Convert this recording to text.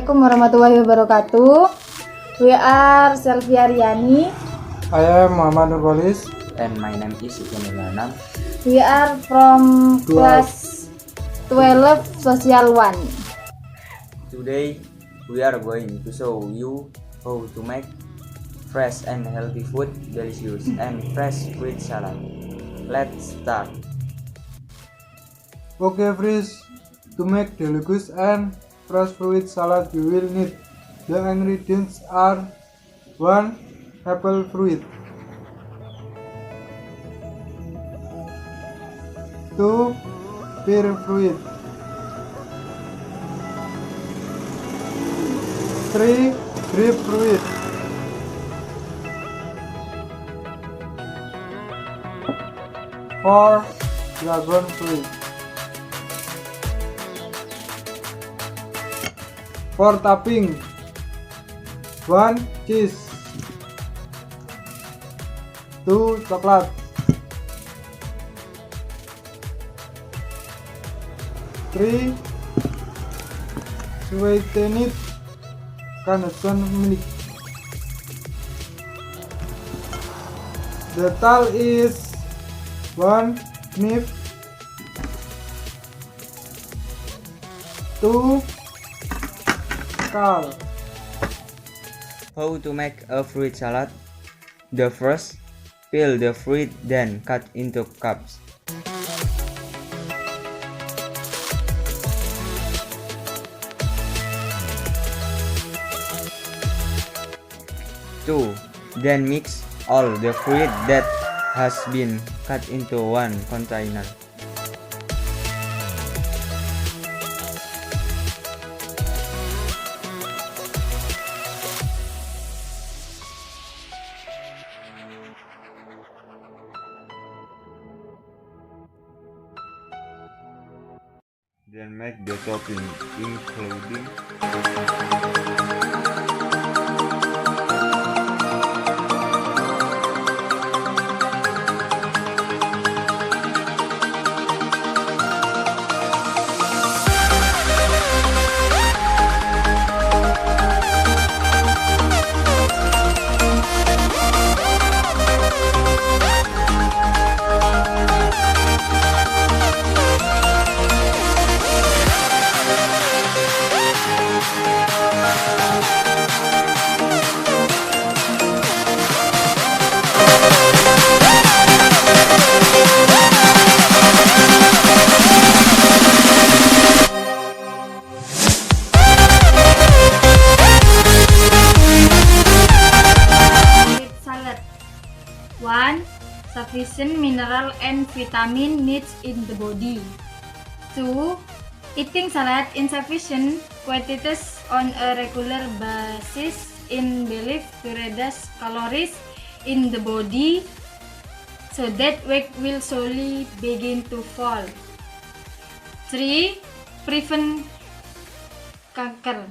Assalamualaikum warahmatullahi wabarakatuh. We are Selvi Ariani. I am Muhammad Kholis. And my name is Anam. We are from class 12 Social 1. Today we are going to show you how to make fresh and healthy food delicious and fresh fruit salad. Let's start. Okay friends, to make delicious and fresh fruit salad you will need the ingredients are 1 apple fruit, 2 pear fruit, 3 grapefruit, 4 dragon fruit. For topping, 1 cheese, 2 coklat, 3 sweetened condensed milk. The total is 1 knife, 2 kal. How to make a fruit salad? The first, peel the fruit, then cut into cups. 2. Then mix all the fruit that has been cut into one container. 3. Then make the topping, including Salad. 1. Sufficient mineral and vitamin needs in the body. 2. Eating salad in sufficient quantities on a regular basis in belief to reduce calories in the body so that weight will slowly begin to fall. 3. Prevent cancer.